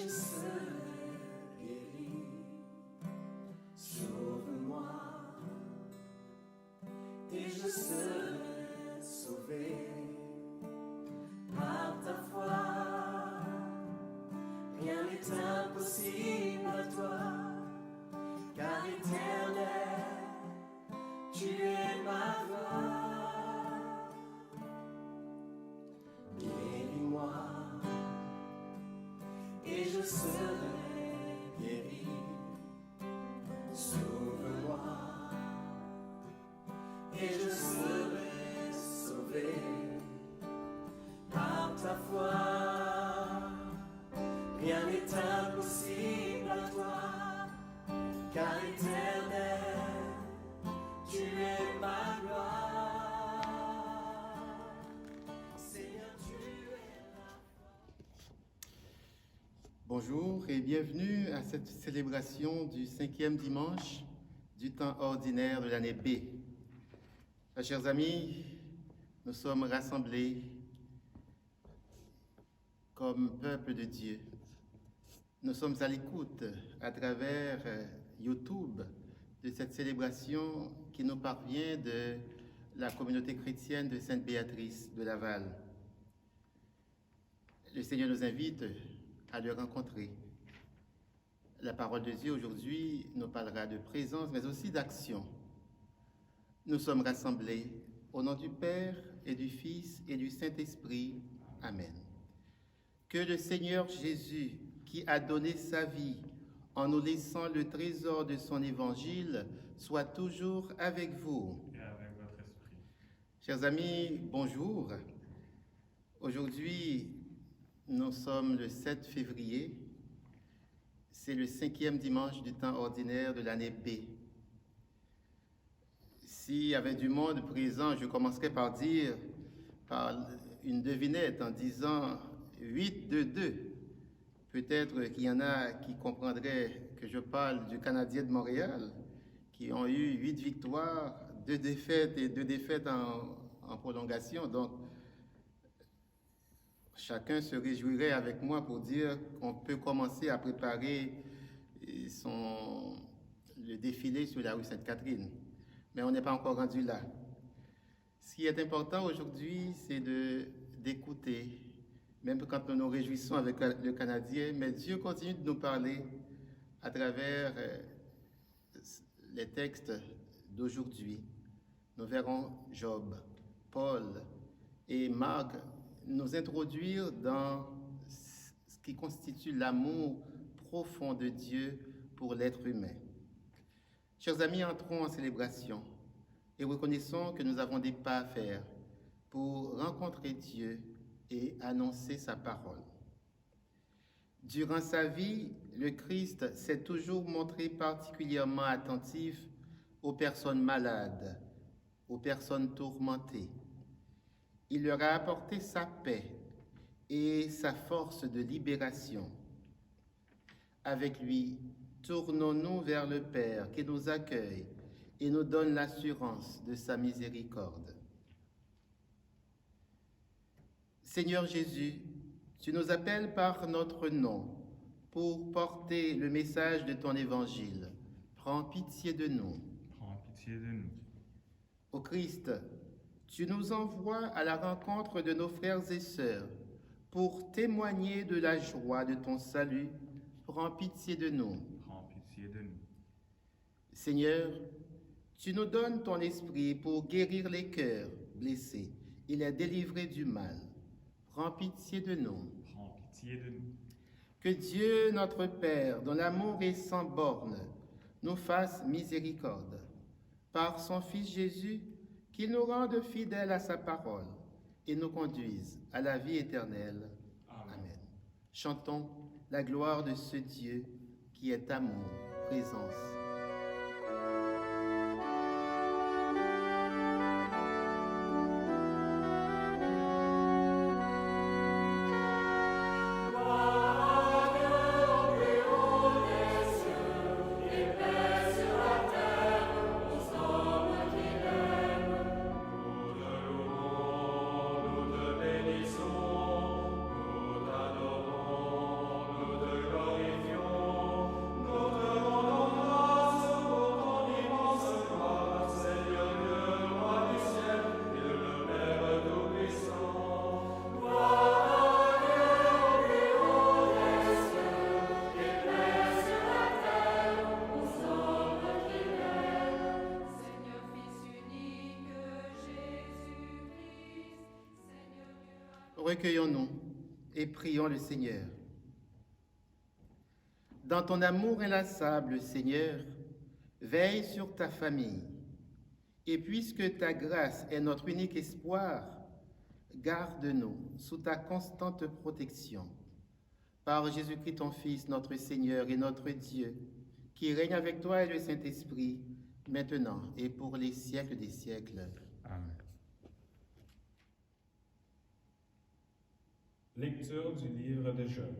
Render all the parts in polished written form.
je serai guéri. Sauve-moi et je serai sauvé par ta foi. Rien n'est impossible à toi, car éternel, tu es ma gloire. Guéris-moi et je serai guéri. Sauve-moi et je serai sauvé par ta foi. Rien n'est impossible à toi, car éternel, tu es ma gloire. Seigneur, tu es ma foi. Bonjour et bienvenue à cette célébration du 5e dimanche du temps ordinaire de l'année B. Mes chers amis, nous sommes rassemblés comme peuple de Dieu. Nous sommes à l'écoute à travers YouTube de cette célébration qui nous parvient de la communauté chrétienne de Sainte-Béatrice de Laval. Le Seigneur nous invite à le rencontrer. La parole de Dieu aujourd'hui nous parlera de présence, mais aussi d'action. Nous sommes rassemblés au nom du Père et du Fils et du Saint-Esprit. Amen. Que le Seigneur Jésus, qui a donné sa vie en nous laissant le trésor de son évangile, soit toujours avec vous. Et avec votre esprit. Chers amis, bonjour. Aujourd'hui, nous sommes le 7 février. C'est le 5e dimanche du temps ordinaire de l'année B. S'il y avait du monde présent, je commencerai par une devinette en disant 8 de 2. Peut-être qu'il y en a qui comprendraient que je parle du Canadien de Montréal, qui ont eu 8 victoires, 2 défaites et 2 défaites en prolongation. Donc, chacun se réjouirait avec moi pour dire qu'on peut commencer à préparer le défilé sur la rue Sainte-Catherine. Mais on n'est pas encore rendu là. Ce qui est important aujourd'hui, c'est d'écouter, même quand nous nous réjouissons avec le Canadien, mais Dieu continue de nous parler à travers les textes d'aujourd'hui. Nous verrons Job, Paul et Marc nous introduire dans ce qui constitue l'amour profond de Dieu pour l'être humain. Chers amis, entrons en célébration et reconnaissons que nous avons des pas à faire pour rencontrer Dieu et annoncer sa parole. Durant sa vie, le Christ s'est toujours montré particulièrement attentif aux personnes malades, aux personnes tourmentées. Il leur a apporté sa paix et sa force de libération. Avec lui, tournons-nous vers le Père qui nous accueille et nous donne l'assurance de sa miséricorde. Seigneur Jésus, tu nous appelles par notre nom pour porter le message de ton évangile. Prends pitié de nous. Prends pitié de nous. Ô Christ, tu nous envoies à la rencontre de nos frères et sœurs pour témoigner de la joie de ton salut. Prends pitié de nous. Prends pitié de nous. Seigneur, tu nous donnes ton esprit pour guérir les cœurs blessés et les délivrer du mal. Prends pitié de nous. Prends pitié de nous. Que Dieu, notre Père, dont l'amour est sans borne, nous fasse miséricorde. Par son Fils Jésus, qu'il nous rende fidèles à sa parole et nous conduise à la vie éternelle. Amen. Chantons la gloire de ce Dieu qui est amour, présence. Nous te bénissons, nous t'adorons, nous te glorifions. Recueillons-nous et prions le Seigneur. Dans ton amour inlassable, Seigneur, veille sur ta famille. Et puisque ta grâce est notre unique espoir, garde-nous sous ta constante protection. Par Jésus-Christ, ton Fils, notre Seigneur et notre Dieu, qui règne avec toi et le Saint-Esprit, maintenant et pour les siècles des siècles. Amen. Lecture du livre de Job.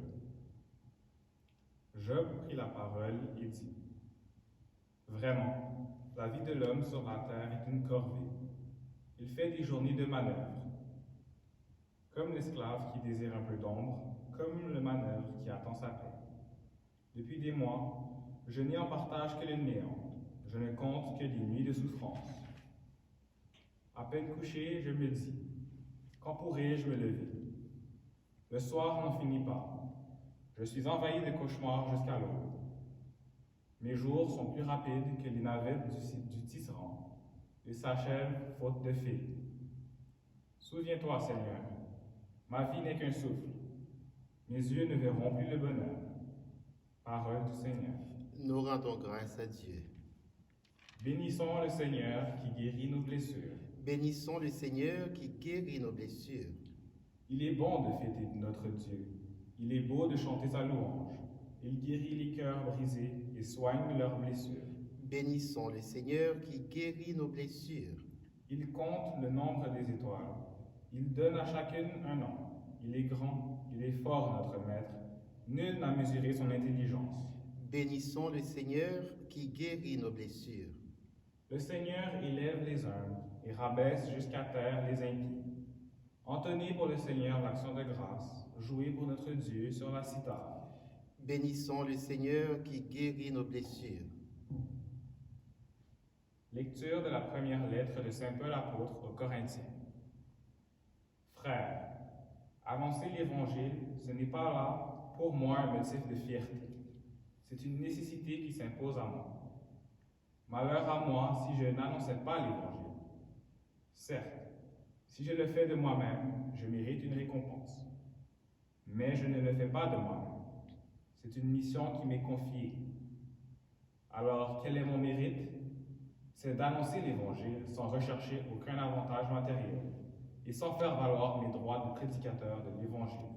Job prit la parole et dit: Vraiment, la vie de l'homme sur la terre est une corvée. Il fait des journées de manœuvre. Comme l'esclave qui désire un peu d'ombre, comme le manœuvre qui attend sa paix. Depuis des mois, je n'ai en partage que le néant. Je ne compte que des nuits de souffrance. À peine couché, je me dis: quand pourrai-je me lever? Le soir n'en finit pas. Je suis envahi de cauchemars jusqu'à l'aube. Mes jours sont plus rapides que les navettes du tisserand. Ils s'achèvent faute de fil. Souviens-toi, Seigneur, ma vie n'est qu'un souffle. Mes yeux ne verront plus le bonheur. Parole du Seigneur. Nous rendons grâce à Dieu. Bénissons le Seigneur qui guérit nos blessures. Bénissons le Seigneur qui guérit nos blessures. Il est bon de fêter notre Dieu. Il est beau de chanter sa louange. Il guérit les cœurs brisés et soigne leurs blessures. Bénissons le Seigneur qui guérit nos blessures. Il compte le nombre des étoiles. Il donne à chacune un nom. Il est grand, il est fort, notre Maître. Nul n'a mesuré son intelligence. Bénissons le Seigneur qui guérit nos blessures. Le Seigneur élève les humbles et rabaisse jusqu'à terre les impies. Entonnez pour le Seigneur l'action de grâce. Jouez pour notre Dieu sur la cithare. Bénissons le Seigneur qui guérit nos blessures. Lecture de la première lettre de Saint Paul apôtre aux Corinthiens. Frères, annoncer l'Évangile, ce n'est pas là pour moi un motif de fierté. C'est une nécessité qui s'impose à moi. Malheur à moi si je n'annonçais pas l'Évangile. Certes, si je le fais de moi-même, je mérite une récompense. Mais je ne le fais pas de moi-même. C'est une mission qui m'est confiée. Alors, quel est mon mérite? C'est d'annoncer l'Évangile sans rechercher aucun avantage matériel et sans faire valoir mes droits de prédicateur de l'Évangile.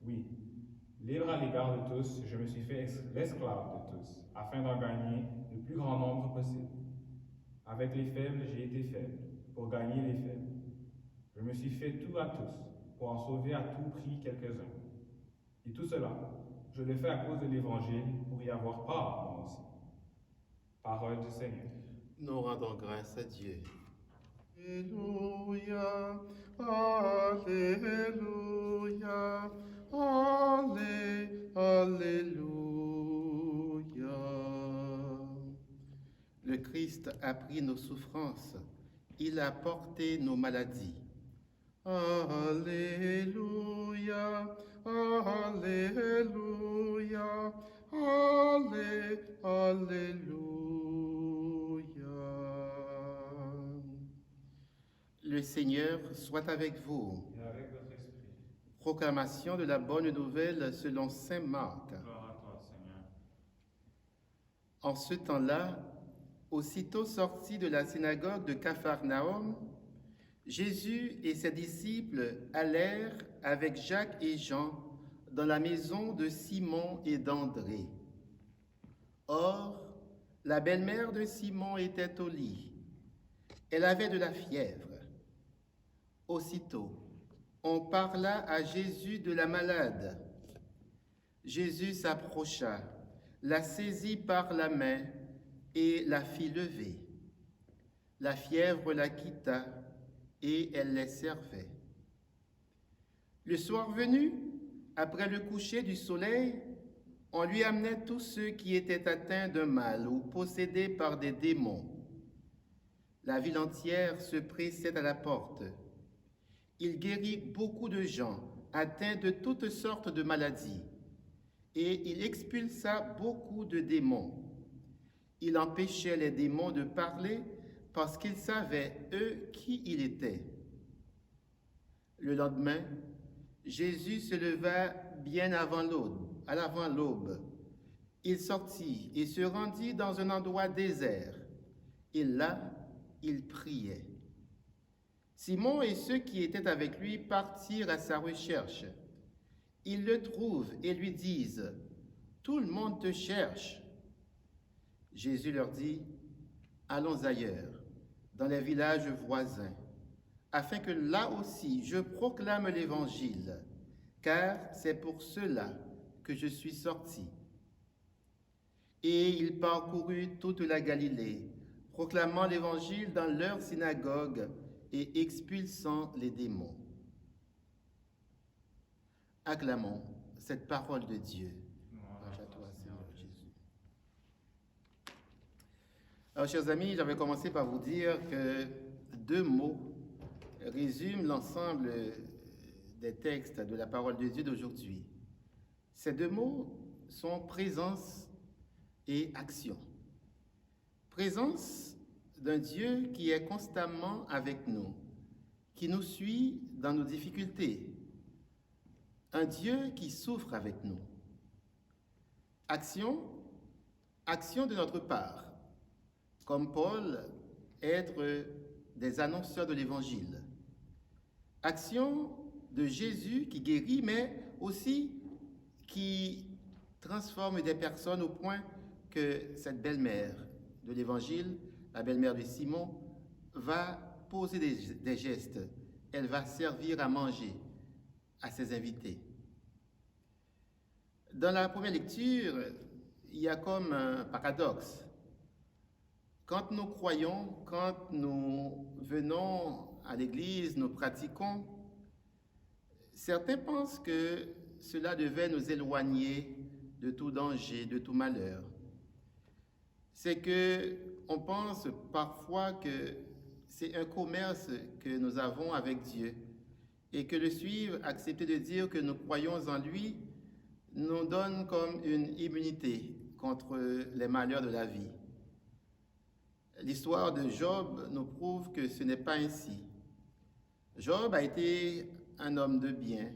Oui, libre à l'égard de tous, je me suis fait l'esclave de tous, afin d'en gagner le plus grand nombre possible. Avec les faibles, j'ai été faible, pour gagner les faibles. Je me suis fait tout à tous, pour en sauver à tout prix quelques-uns. Et tout cela, je le fais à cause de l'Évangile, pour y avoir part, moi aussi. Parole du Seigneur. Nous rendons grâce à Dieu. Alléluia, Alléluia, Alléluia. Le Christ a pris nos souffrances, il a porté nos maladies. Alléluia, Alléluia, Alléluia. Le Seigneur soit avec vous. Et avec votre esprit. Proclamation de la bonne nouvelle selon saint Marc. Gloire à toi, Seigneur. En ce temps-là, aussitôt sorti de la synagogue de Capharnaüm, Jésus et ses disciples allèrent avec Jacques et Jean dans la maison de Simon et d'André. Or, la belle-mère de Simon était au lit. Elle avait de la fièvre. Aussitôt, on parla à Jésus de la malade. Jésus s'approcha, la saisit par la main et la fit lever. La fièvre la quitta et elle les servait. Le soir venu, après le coucher du soleil, on lui amenait tous ceux qui étaient atteints d'un mal ou possédés par des démons. La ville entière se pressait à la porte. Il guérit beaucoup de gens atteints de toutes sortes de maladies et il expulsa beaucoup de démons. Il empêchait les démons de parler parce qu'ils savaient, eux, qui il était. Le lendemain, Jésus se leva bien avant l'aube. Il sortit et se rendit dans un endroit désert. Et là, il priait. Simon et ceux qui étaient avec lui partirent à sa recherche. Ils le trouvent et lui disent, « Tout le monde te cherche. » Jésus leur dit, « Allons ailleurs, dans les villages voisins, afin que là aussi je proclame l'Évangile, car c'est pour cela que je suis sorti. » Et il parcourut toute la Galilée, proclamant l'Évangile dans leur synagogue et expulsant les démons. Acclamons cette parole de Dieu. Grâce à toi, Seigneur Jésus. Alors, chers amis, j'avais commencé par vous dire que 2 mots résument l'ensemble des textes de la parole de Dieu d'aujourd'hui. Ces 2 mots sont présence et action. Présence d'un Dieu qui est constamment avec nous, qui nous suit dans nos difficultés. Un Dieu qui souffre avec nous. Action de notre part, comme Paul, être des annonceurs de l'Évangile. Action de Jésus qui guérit, mais aussi qui transforme des personnes au point que cette belle-mère de l'Évangile, la belle-mère de Simon, va poser des gestes. Elle va servir à manger à ses invités. Dans la première lecture, il y a comme un paradoxe. Quand nous croyons, quand nous venons à l'église, nous pratiquons, certains pensent que cela devait nous éloigner de tout danger, de tout malheur. C'est que on pense parfois que c'est un commerce que nous avons avec Dieu et que le suivre, accepter de dire que nous croyons en lui, nous donne comme une immunité contre les malheurs de la vie. L'histoire de Job nous prouve que ce n'est pas ainsi. Job a été un homme de bien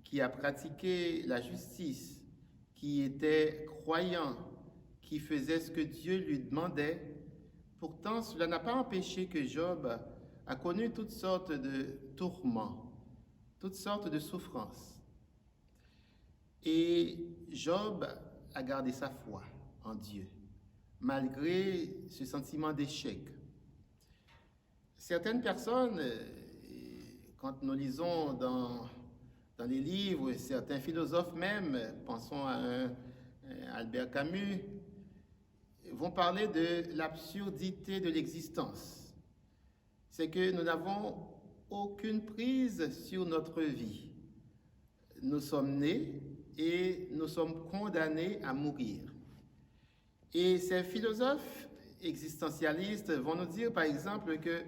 qui a pratiqué la justice, qui était croyant, qui faisait ce que Dieu lui demandait. Pourtant, cela n'a pas empêché que Job a connu toutes sortes de tourments, toutes sortes de souffrances. Et Job a gardé sa foi en Dieu, malgré ce sentiment d'échec. Certaines personnes, quand nous lisons dans les livres, certains philosophes même, pensons à Albert Camus, vont parler de l'absurdité de l'existence. C'est que nous n'avons aucune prise sur notre vie. Nous sommes nés et nous sommes condamnés à mourir. Et ces philosophes existentialistes vont nous dire, par exemple, que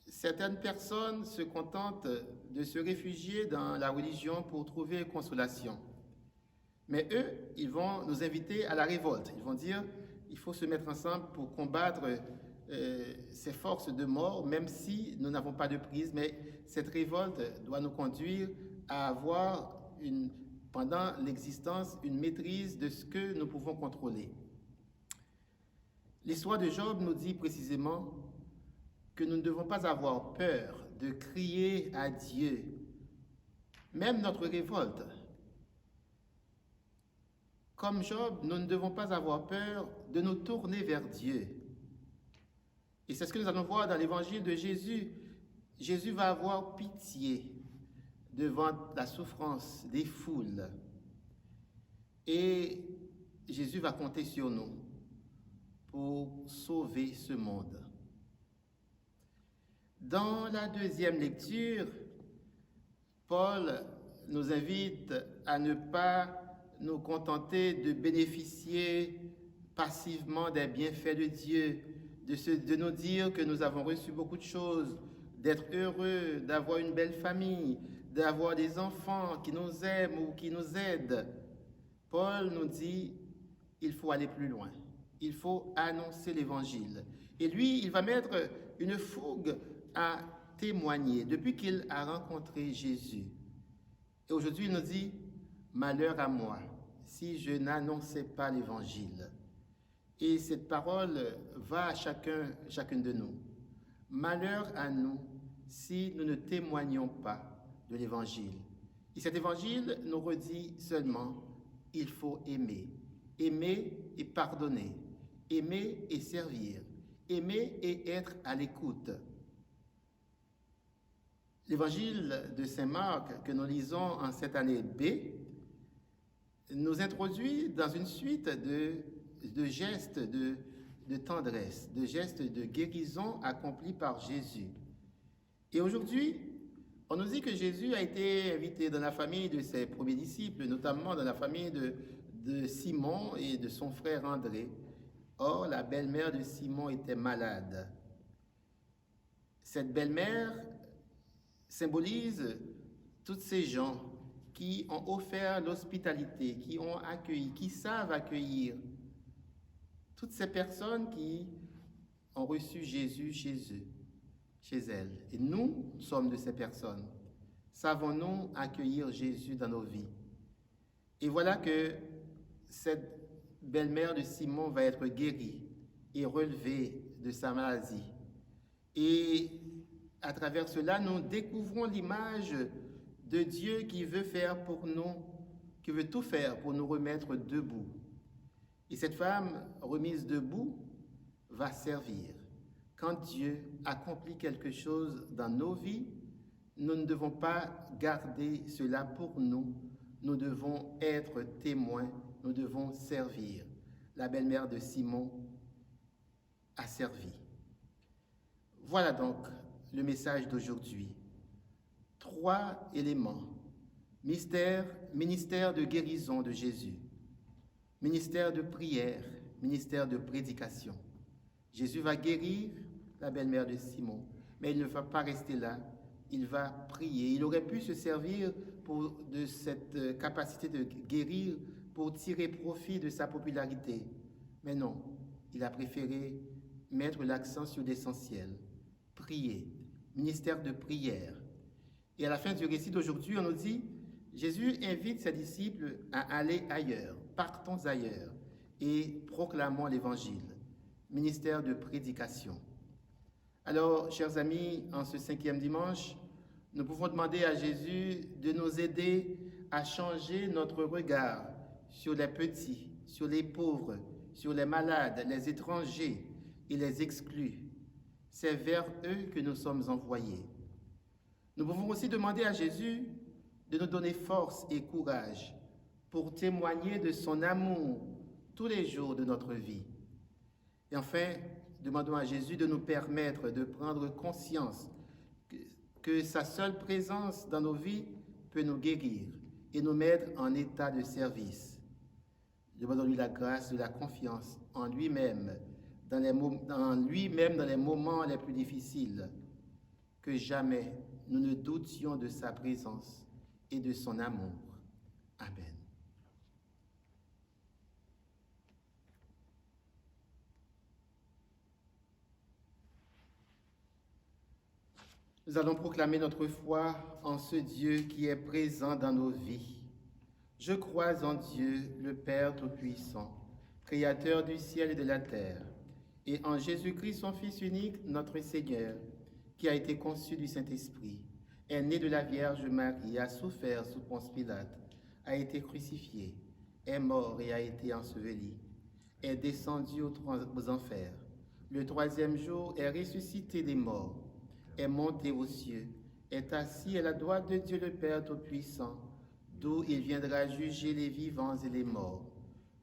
certaines personnes se contentent de se réfugier dans la religion pour trouver consolation. Mais eux, ils vont nous inviter à la révolte. Ils vont dire, il faut se mettre ensemble pour combattre ces forces de mort, même si nous n'avons pas de prise. Mais cette révolte doit nous conduire à avoir, pendant l'existence, une maîtrise de ce que nous pouvons contrôler. L'histoire de Job nous dit précisément que nous ne devons pas avoir peur de crier à Dieu, même notre révolte. Comme Job, nous ne devons pas avoir peur de nous tourner vers Dieu. Et c'est ce que nous allons voir dans l'évangile de Jésus. Jésus va avoir pitié devant la souffrance des foules. Et Jésus va compter sur nous pour sauver ce monde. Dans la deuxième lecture, Paul nous invite à ne pas nous contenter de bénéficier passivement des bienfaits de Dieu, de nous dire que nous avons reçu beaucoup de choses, d'être heureux, d'avoir une belle famille, d'avoir des enfants qui nous aiment ou qui nous aident. Paul nous dit, il faut aller plus loin. Il faut annoncer l'Évangile. Et lui, il va mettre une fougue à témoigné depuis qu'il a rencontré Jésus. Et aujourd'hui, il nous dit, malheur à moi si je n'annonçais pas l'évangile. Et cette parole va à chacune de nous. Malheur à nous si nous ne témoignons pas de l'évangile. Et cet évangile nous redit seulement, il faut aimer. Aimer et pardonner. Aimer et servir. Aimer et être à l'écoute. L'évangile de Saint Marc que nous lisons en cette année B nous introduit dans une suite de gestes de tendresse, de gestes de guérison accomplis par Jésus. Et aujourd'hui, on nous dit que Jésus a été invité dans la famille de ses premiers disciples, notamment dans la famille de Simon et de son frère André. Or, la belle-mère de Simon était malade. Cette belle-mère symbolise tous ces gens qui ont offert l'hospitalité, qui ont accueilli, qui savent accueillir toutes ces personnes qui ont reçu Jésus chez eux, chez elles. Et nous sommes de ces personnes. Savons-nous accueillir Jésus dans nos vies? Et voilà que cette belle-mère de Simon va être guérie et relevée de sa maladie. Et à travers cela, nous découvrons l'image de Dieu qui veut faire pour nous, qui veut tout faire pour nous remettre debout. Et cette femme remise debout va servir. Quand Dieu accomplit quelque chose dans nos vies, nous ne devons pas garder cela pour nous. Nous devons être témoins, nous devons servir. La belle-mère de Simon a servi. Voilà donc le message d'aujourd'hui. 3 éléments. Ministère de guérison de Jésus. Ministère de prière, ministère de prédication. Jésus va guérir la belle-mère de Simon, mais il ne va pas rester là, il va prier. Il aurait pu se servir de cette capacité de guérir pour tirer profit de sa popularité. Mais non, il a préféré mettre l'accent sur l'essentiel, prier, ministère de prière. Et à la fin du récit d'aujourd'hui, on nous dit, Jésus invite ses disciples à aller ailleurs, partons ailleurs et proclamons l'évangile. Ministère de prédication. Alors, chers amis, en ce 5e dimanche, nous pouvons demander à Jésus de nous aider à changer notre regard sur les petits, sur les pauvres, sur les malades, les étrangers et les exclus. C'est vers eux que nous sommes envoyés. Nous pouvons aussi demander à Jésus de nous donner force et courage pour témoigner de son amour tous les jours de notre vie. Et enfin, demandons à Jésus de nous permettre de prendre conscience que sa seule présence dans nos vies peut nous guérir et nous mettre en état de service. Demandons-lui la grâce de la confiance en lui-même, dans les moments les plus difficiles, que jamais nous ne doutions de sa présence et de son amour. Amen. Nous allons proclamer notre foi en ce Dieu qui est présent dans nos vies. Je crois en Dieu, le Père Tout-Puissant, Créateur du ciel et de la terre, et en Jésus-Christ, son Fils unique, notre Seigneur, qui a été conçu du Saint-Esprit, est né de la Vierge Marie, a souffert sous Ponce Pilate, a été crucifié, est mort et a été enseveli, est descendu aux enfers. Le 3e jour est ressuscité des morts, est monté aux cieux, est assis à la droite de Dieu le Père Tout-Puissant, d'où il viendra juger les vivants et les morts.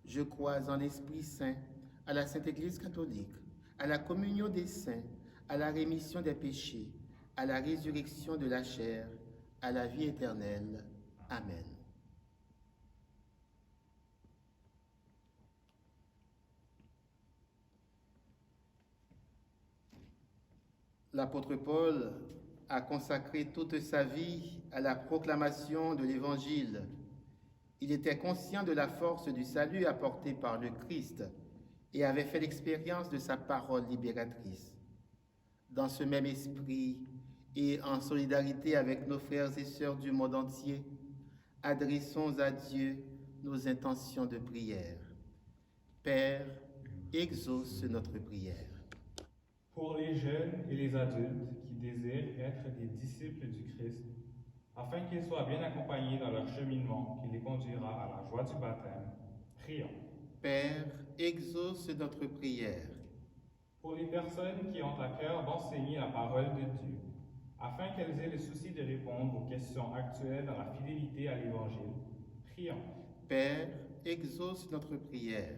Je crois en l'Esprit Saint, à la Sainte Église catholique, à la communion des saints, à la rémission des péchés, à la résurrection de la chair, à la vie éternelle. Amen. L'apôtre Paul a consacré toute sa vie à la proclamation de l'Évangile. Il était conscient de la force du salut apporté par le Christ et avait fait l'expérience de sa parole libératrice. Dans ce même esprit, et en solidarité avec nos frères et sœurs du monde entier, adressons à Dieu nos intentions de prière. Père, exauce notre prière. Pour les jeunes et les adultes qui désirent être des disciples du Christ, afin qu'ils soient bien accompagnés dans leur cheminement qui les conduira à la joie du baptême, prions. Père, exauce notre prière. Pour les personnes qui ont à cœur d'enseigner la parole de Dieu, afin qu'elles aient le souci de répondre aux questions actuelles dans la fidélité à l'Évangile, prions. Père, exauce notre prière.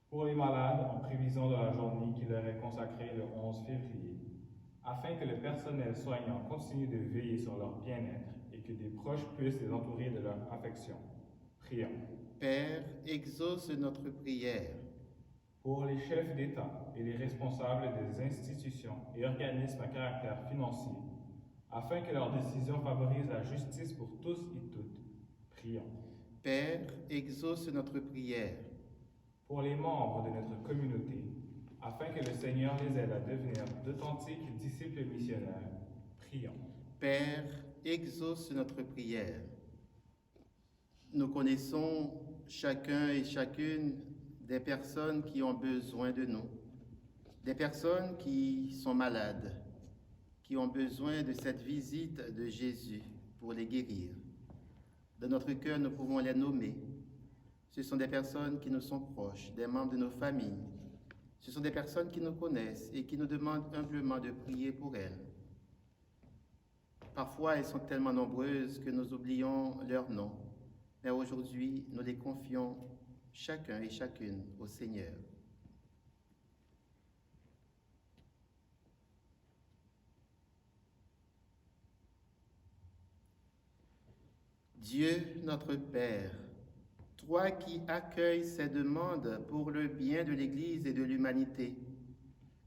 Pour les malades en prévision de la journée qui leur est consacrée le 11 février, afin que le personnel soignant continue de veiller sur leur bien-être et que des proches puissent les entourer de leur affection, prions. Père, exauce notre prière. Pour les chefs d'État et les responsables des institutions et organismes à caractère financier, afin que leurs décisions favorisent la justice pour tous et toutes, prions. Père, exauce notre prière. Pour les membres de notre communauté, afin que le Seigneur les aide à devenir d'authentiques disciples missionnaires, prions. Père, exauce notre prière. Nous connaissons chacun et chacune des personnes qui ont besoin de nous, des personnes qui sont malades, qui ont besoin de cette visite de Jésus pour les guérir. Dans notre cœur, nous pouvons les nommer. Ce sont des personnes qui nous sont proches, des membres de nos familles. Ce sont des personnes qui nous connaissent et qui nous demandent humblement de prier pour elles. Parfois, elles sont tellement nombreuses que nous oublions leur nom. Mais aujourd'hui, nous les confions chacun et chacune au Seigneur. Dieu notre Père, toi qui accueilles ces demandes pour le bien de l'Église et de l'humanité,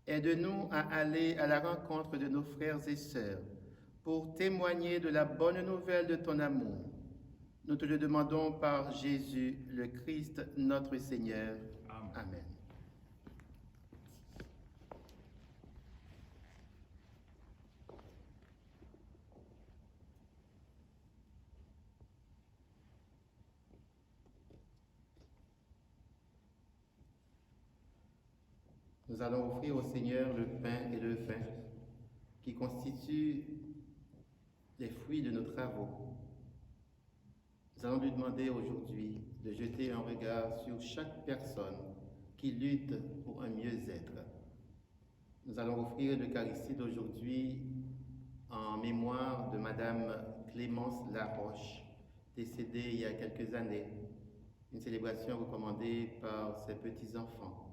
aide-nous à aller à la rencontre de nos frères et sœurs pour témoigner de la bonne nouvelle de ton amour. Nous te le demandons par Jésus, le Christ, notre Seigneur. Amen. Amen. Nous allons offrir au Seigneur le pain et le vin qui constituent les fruits de nos travaux. Nous allons lui demander aujourd'hui de jeter un regard sur chaque personne qui lutte pour un mieux-être. Nous allons offrir l'Eucharistie d'aujourd'hui en mémoire de Madame Clémence Laroche, décédée il y a quelques années, une célébration recommandée par ses petits-enfants.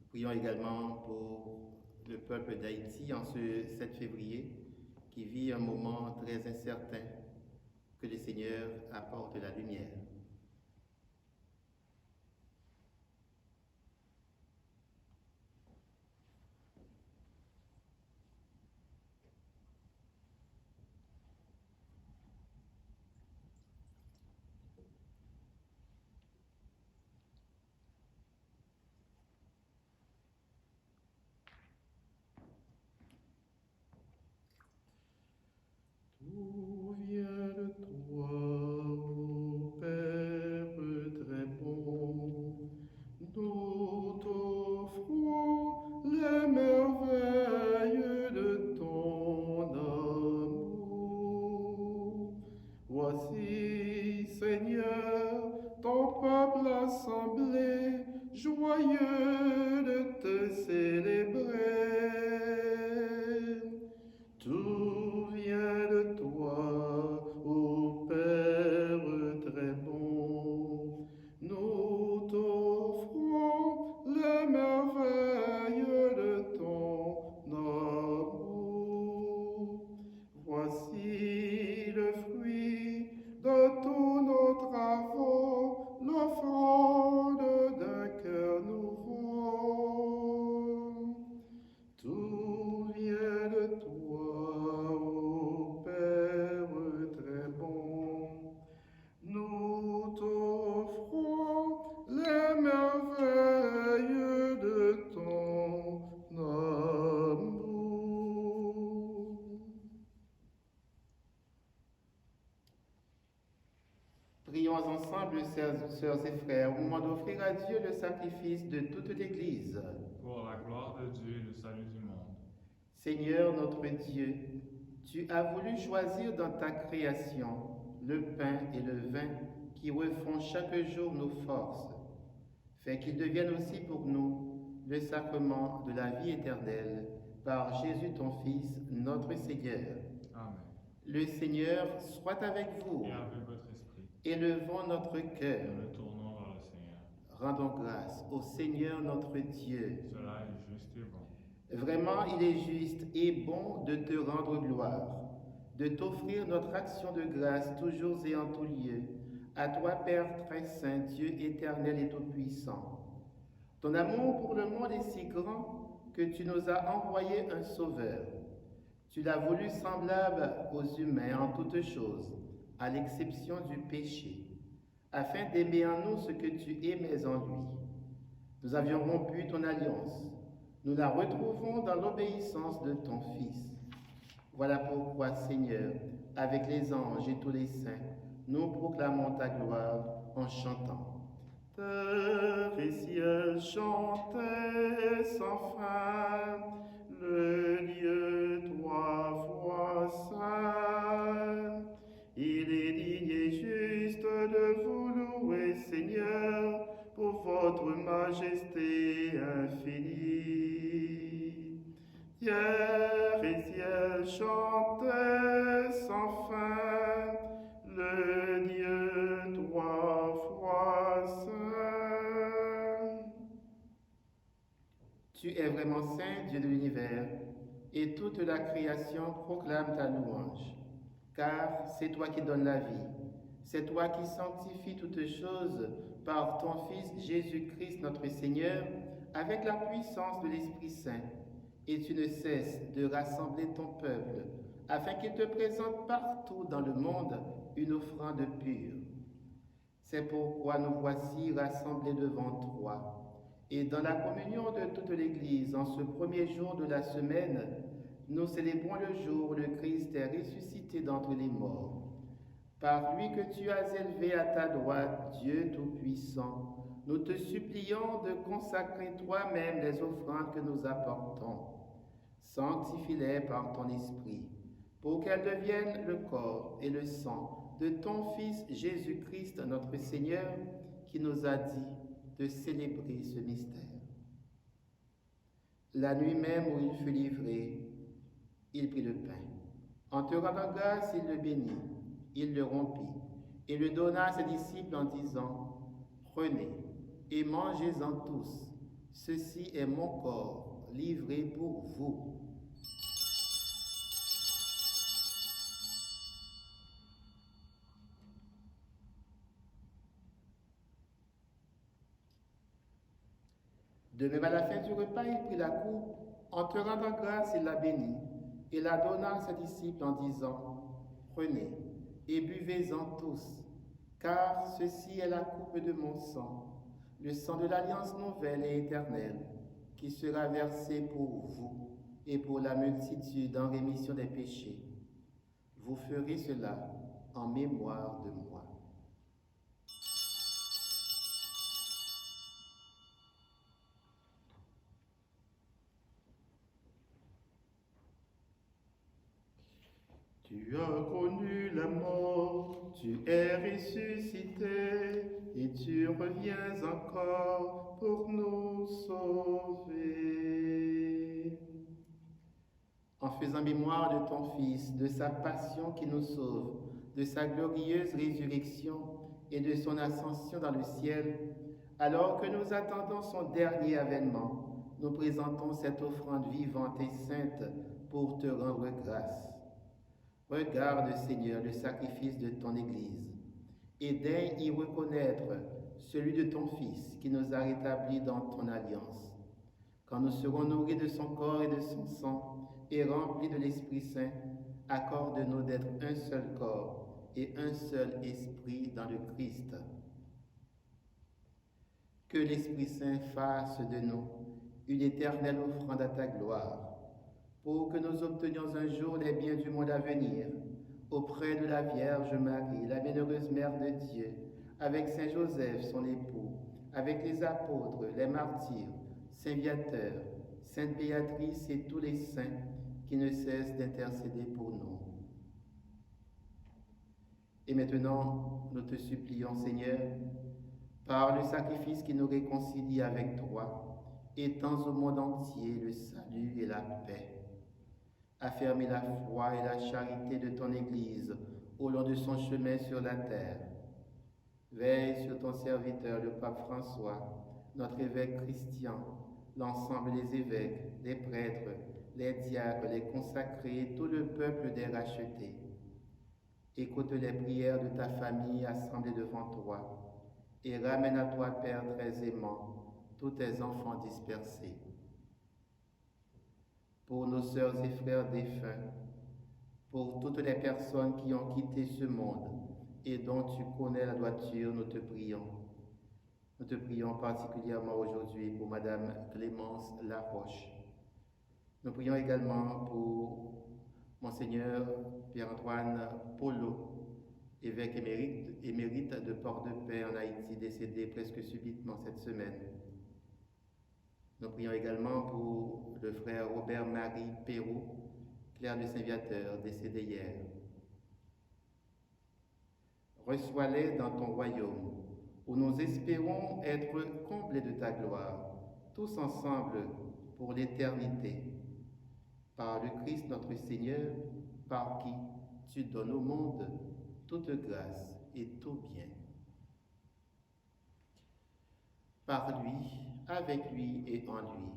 Nous prions également pour le peuple d'Haïti en ce 7 février qui vit un moment très incertain. Que le Seigneur apporte la lumière. Tout vient de toi, ô Père très bon. Nous t'offrons les merveilles de ton amour. Voici, Seigneur, ton peuple assemblé, joyeux de te célébrer. Tout vient de toi, ô Père très bon. Nous t'offrons les merveilles de ton amour. Voici le fruit de tous nos travaux, l'offrande Prions ensemble, sœurs et frères, au moment d'offrir à Dieu le sacrifice de toute l'Église. Pour la gloire de Dieu et le salut du monde. Seigneur notre Dieu, tu as voulu choisir dans ta création le pain et le vin qui refont chaque jour nos forces. Fais qu'ils deviennent aussi pour nous le sacrement de la vie éternelle par Jésus ton Fils, notre Seigneur. Amen. Le Seigneur soit avec vous. Et avec votre esprit, Élevons notre cœur. nous le tournons vers le Seigneur. Rendons grâce au Seigneur notre Dieu. Cela est juste et bon. Vraiment, il est juste et bon de te rendre gloire, de t'offrir notre action de grâce toujours et en tout lieu, à toi, Père très saint, Dieu éternel et tout-puissant. Ton amour pour le monde est si grand que tu nous as envoyé un sauveur. Tu l'as voulu semblable aux humains en toutes choses, à l'exception du péché, afin d'aimer en nous ce que tu aimais en lui. Nous avions rompu ton alliance. Nous la retrouvons dans l'obéissance de ton Fils. Voilà pourquoi, Seigneur, avec les anges et tous les saints, nous proclamons ta gloire en chantant. Terre et ciel chantaient sans fin, le Dieu trois fois saint. Il est digne et juste de vous louer, Seigneur, pour votre majesté infinie. Terre et ciel chantaient sans fin, le Dieu trois fois saint. Tu es vraiment saint, Dieu de l'univers, et toute la création proclame ta louange. Car c'est toi qui donnes la vie, c'est toi qui sanctifies toutes choses par ton Fils Jésus-Christ notre Seigneur, avec la puissance de l'Esprit Saint. Et tu ne cesses de rassembler ton peuple, afin qu'il te présente partout dans le monde une offrande pure. C'est pourquoi nous voici rassemblés devant toi. Et dans la communion de toute l'Église, en ce premier jour de la semaine, nous célébrons le jour où le Christ est ressuscité d'entre les morts. Par lui que tu as élevé à ta droite, Dieu Tout-Puissant, nous te supplions de consacrer toi-même les offrandes que nous apportons. Sanctifie-les par ton Esprit, pour qu'elles deviennent le corps et le sang de ton Fils Jésus-Christ, notre Seigneur, qui nous a dit de célébrer ce mystère. La nuit même où il fut livré, il prit le pain. En te rendant grâce, il le bénit, il le rompit et le donna à ses disciples en disant, « Prenez et mangez-en tous, ceci est mon corps livré pour vous. » De même, à la fin du repas, il prit la coupe. En te rendant grâce, il la bénit et la donna à ses disciples en disant, « Prenez et buvez-en tous, car ceci est la coupe de mon sang, le sang de l'alliance nouvelle et éternelle, qui sera versé pour vous et pour la multitude en rémission des péchés. Vous ferez cela en mémoire de moi. » Tu as connu la mort, tu es ressuscité, et tu reviens encore pour nous sauver. En faisant mémoire de ton Fils, de sa passion qui nous sauve, de sa glorieuse résurrection et de son ascension dans le ciel, alors que nous attendons son dernier avènement, nous présentons cette offrande vivante et sainte pour te rendre grâce. Regarde, Seigneur, le sacrifice de ton Église, et daigne y reconnaître celui de ton Fils qui nous a rétablis dans ton alliance. Quand nous serons nourris de son corps et de son sang, et remplis de l'Esprit Saint, accorde-nous d'être un seul corps et un seul esprit dans le Christ. Que l'Esprit Saint fasse de nous une éternelle offrande à ta gloire, pour que nous obtenions un jour les biens du monde à venir, auprès de la Vierge Marie, la bienheureuse Mère de Dieu, avec Saint Joseph, son époux, avec les apôtres, les martyrs, Saint Viateur, Sainte Béatrice et tous les saints qui ne cessent d'intercéder pour nous. Et maintenant, nous te supplions, Seigneur, par le sacrifice qui nous réconcilie avec toi, étends au monde entier le salut et la paix. Affermis la foi et la charité de ton Église au long de son chemin sur la terre. Veille sur ton serviteur, le pape François, notre évêque Christian, l'ensemble des évêques, des prêtres, les diacres, les consacrés, tout le peuple des rachetés. Écoute les prières de ta famille assemblée devant toi et ramène à toi, Père très aimant, tous tes enfants dispersés. Pour nos sœurs et frères défunts, pour toutes les personnes qui ont quitté ce monde et dont tu connais la droiture, nous te prions. Nous te prions particulièrement aujourd'hui pour Madame Clémence Laroche. Nous prions également pour Monseigneur Pierre-Antoine Polo, évêque émérite de Port-de-Paix en Haïti, décédé presque subitement cette semaine. Nous prions également pour le frère Robert-Marie Perrault, clerc de Saint-Viateur, décédé hier. Reçois-les dans ton royaume, où nous espérons être comblés de ta gloire, tous ensemble pour l'éternité. Par le Christ notre Seigneur, par qui tu donnes au monde toute grâce et tout bien. Par lui, avec lui et en lui,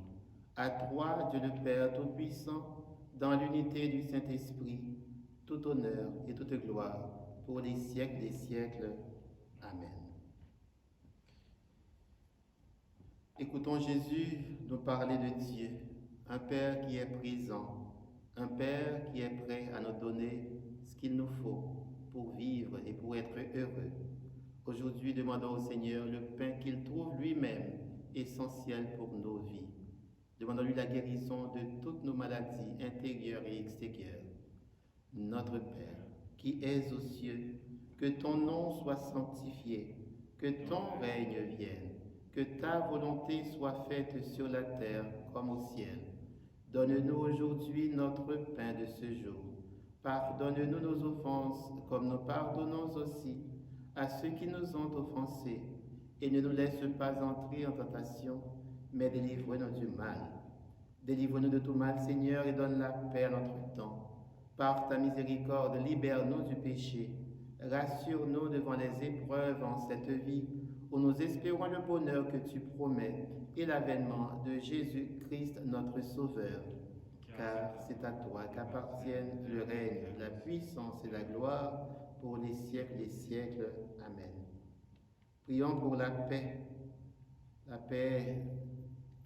à toi, Dieu le Père Tout-Puissant, dans l'unité du Saint-Esprit, tout honneur et toute gloire pour les siècles des siècles. Amen. Écoutons Jésus nous parler de Dieu, un Père qui est présent, un Père qui est prêt à nous donner ce qu'il nous faut pour vivre et pour être heureux. Aujourd'hui, demandons au Seigneur le pain qu'il trouve lui-même essentiel pour nos vies. Demandons-lui la guérison de toutes nos maladies intérieures et extérieures. Notre Père, qui es aux cieux, que ton nom soit sanctifié, que ton règne vienne, que ta volonté soit faite sur la terre comme au ciel. Donne-nous aujourd'hui notre pain de ce jour. Pardonne-nous nos offenses comme nous pardonnons aussi à ceux qui nous ont offensés. Et ne nous laisse pas entrer en tentation, mais délivre-nous du mal. Délivre-nous de tout mal, Seigneur, et donne la paix à notre temps. Par ta miséricorde, libère-nous du péché. Rassure-nous devant les épreuves en cette vie, où nous espérons le bonheur que tu promets et l'avènement de Jésus-Christ notre Sauveur. Car c'est à toi qu'appartiennent le règne, la puissance et la gloire pour les siècles des siècles. Amen. Prions pour la paix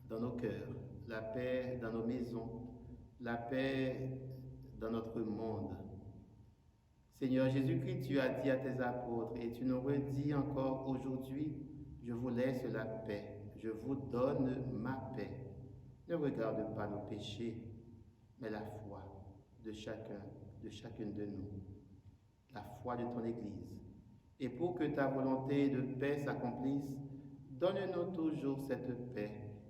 dans nos cœurs, la paix dans nos maisons, la paix dans notre monde. Seigneur Jésus-Christ, tu as dit à tes apôtres et tu nous redis encore aujourd'hui, je vous laisse la paix, je vous donne ma paix. Ne regarde pas nos péchés, mais la foi de chacune de nous, la foi de ton Église. Et pour que ta volonté de paix s'accomplisse, donne-nous toujours cette paix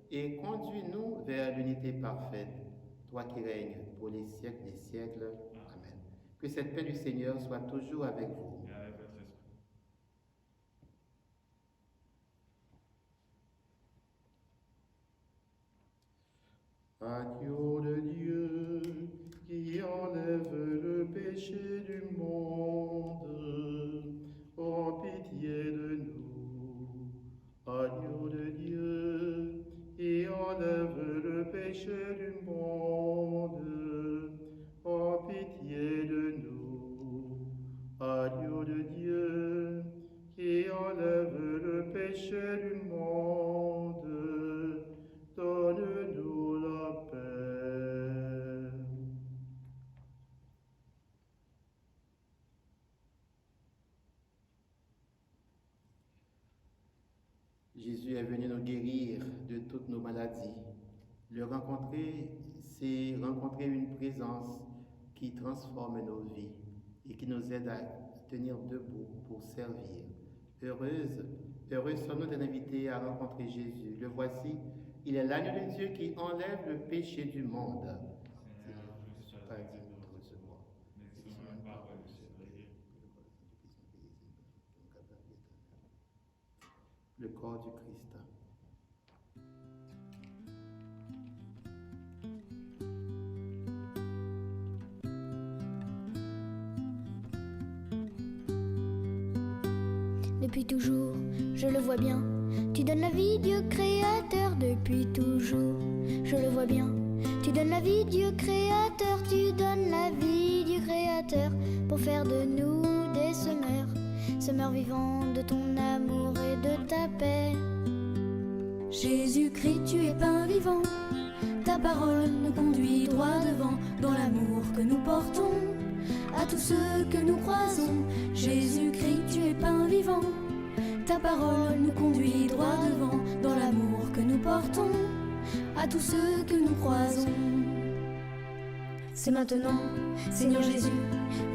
et conduis-nous vers l'unité parfaite, toi qui règnes pour les siècles des siècles. Amen. Que cette paix du Seigneur soit toujours avec vous. Et avec votre esprit. Agneau de Dieu, qui enlève le péché du monde, aie pitié de nous. Agneau de Dieu, qui enlève le péché du monde, aie pitié de nous. Agneau de Dieu, qui enlève le péché du monde, donne-nous la paix. Jésus est venu nous guérir de toutes nos maladies. Le rencontrer, c'est rencontrer une présence qui transforme nos vies. et qui nous aide à tenir debout pour servir. Heureuses sommes-nous d'être invités à rencontrer Jésus. Le voici, il est l'agneau de Dieu qui enlève le péché du monde. Seigneur, je suis Pas à digne de de recevoir. mais sur une parole de février. Le corps du Christ. Depuis toujours, je le vois bien. Tu donnes la vie, Dieu créateur, depuis toujours. Je le vois bien. Tu donnes la vie, Dieu créateur. Tu donnes la vie, Dieu créateur, pour faire de nous des semeurs vivants de ton amour et de ta paix. Jésus-Christ, tu es pain vivant. Ta parole nous conduit droit devant dans l'amour que nous portons à tous ceux que nous croisons. Jésus-Christ, tu es pain vivant. Ta parole nous conduit droit devant dans l'amour que nous portons à tous ceux que nous croisons. C'est maintenant, Seigneur Jésus,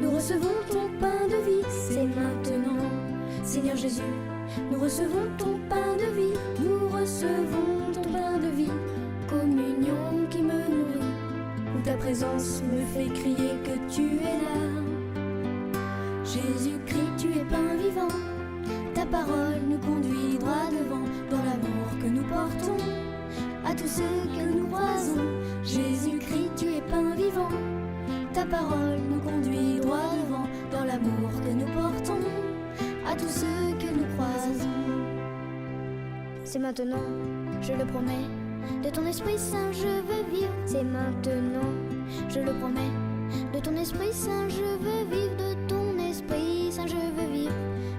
nous recevons ton pain de vie. C'est maintenant, Seigneur Jésus, nous recevons ton pain de vie. Nous recevons ton pain de vie, communion qui me nourrit, où ta présence me fait crier que tu es là. Jésus-Christ, tu es pain vivant. Ta parole nous conduit droit devant dans l'amour que nous portons à tous ceux que nous croisons. Jésus-Christ, tu es pain vivant. Ta parole nous conduit droit devant dans l'amour que nous portons à tous ceux que nous croisons. C'est maintenant, je le promets, de ton Esprit Saint je veux vivre. C'est maintenant, je le promets, de ton Esprit Saint je veux vivre. De ton Esprit Saint je veux vivre,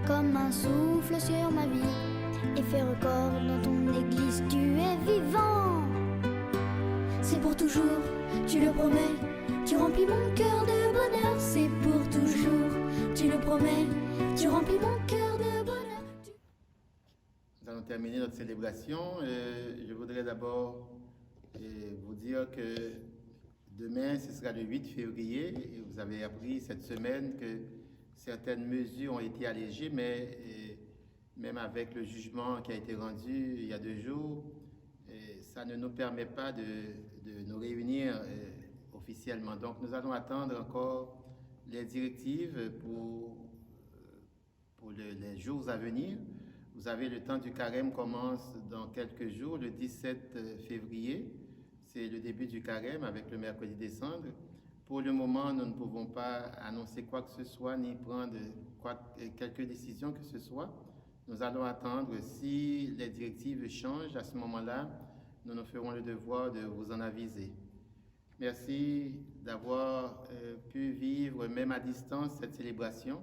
comme un souffle sur ma vie, et faire corps dans ton église. Tu es vivant, c'est pour toujours, tu le promets. Tu remplis mon cœur de bonheur, c'est pour toujours, tu le promets. Tu remplis mon cœur de bonheur. Nous allons terminer notre célébration. Je voudrais d'abord vous dire que demain, ce sera le 8 février, et vous avez appris cette semaine que certaines mesures ont été allégées, mais même avec le jugement qui a été rendu il y a 2 jours, ça ne nous permet pas de nous réunir officiellement. Donc nous allons attendre encore les directives pour les jours à venir. Vous savez, le temps du carême commence dans quelques jours, le 17 février. C'est le début du carême avec le mercredi des cendres. Pour le moment, nous ne pouvons pas annoncer quoi que ce soit, ni prendre quelques décisions que ce soit. Nous allons attendre. Si les directives changent, à ce moment-là, nous nous ferons le devoir de vous en aviser. Merci d'avoir pu vivre, même à distance, cette célébration.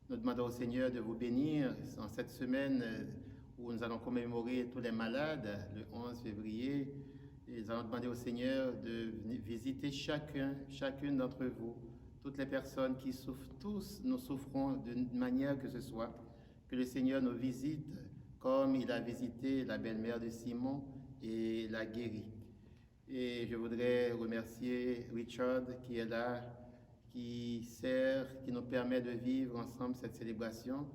Nous demandons au Seigneur de vous bénir en cette semaine où nous allons commémorer tous les malades, le 11 février. Et nous allons demander au Seigneur de visiter chacune d'entre vous, toutes les personnes qui souffrent. Tous nous souffrons d'une manière que ce soit. Que le Seigneur nous visite comme il a visité la belle-mère de Simon et l'a guérie. Et je voudrais remercier Richard qui est là, qui nous permet de vivre ensemble cette célébration.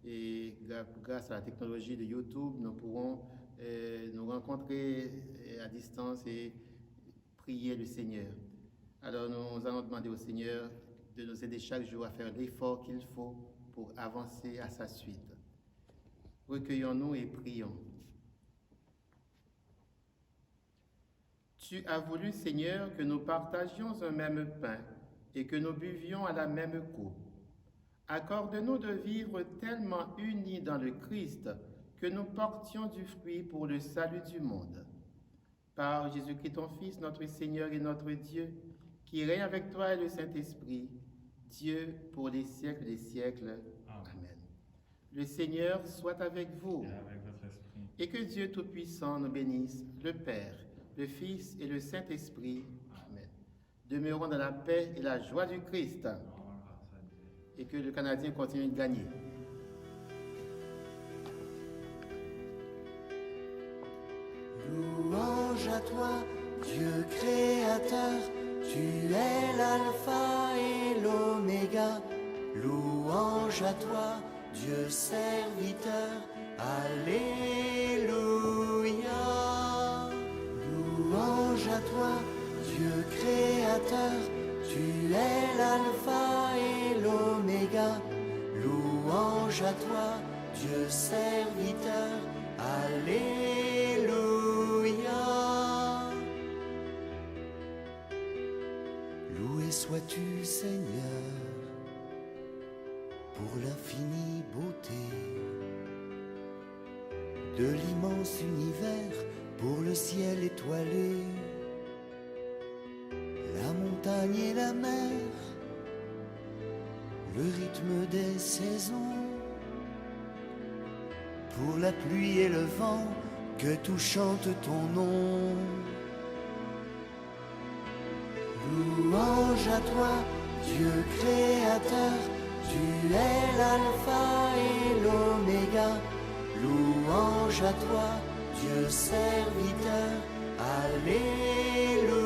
Et grâce à la technologie de YouTube, nous pourrons nous rencontrer à distance et prier le Seigneur. Alors nous allons demander au Seigneur de nous aider chaque jour à faire l'effort qu'il faut pour avancer à sa suite. Recueillons-nous et prions. Tu as voulu, Seigneur, que nous partagions un même pain et que nous buvions à la même coupe. Accorde-nous de vivre tellement unis dans le Christ que nous portions du fruit pour le salut du monde. Par Jésus-Christ, ton Fils, notre Seigneur et notre Dieu, qui règne avec toi et le Saint-Esprit, Dieu pour les siècles des siècles. Amen. Le Seigneur soit avec vous. Et avec votre esprit. Et que Dieu Tout-Puissant nous bénisse, le Père, le Fils et le Saint-Esprit. Amen. Demeurons dans la paix et la joie du Christ. Et que le Canadien continue de gagner. Louange à toi, Dieu créateur, tu es l'alpha et l'oméga, Louange à toi, Dieu serviteur, Alléluia. Louange à toi, Dieu créateur, tu es l'alpha et l'oméga. Louange à toi, Dieu serviteur, Alléluia. Loué sois-tu, Seigneur, pour l'infinie beauté de l'immense univers, pour le ciel étoilé, la montagne et la mer, le rythme des saisons, pour la pluie et le vent, que tout chante ton nom. Louange à toi, Dieu créateur, tu es l'alpha et l'oméga. Louange à toi, Dieu serviteur, Alléluia.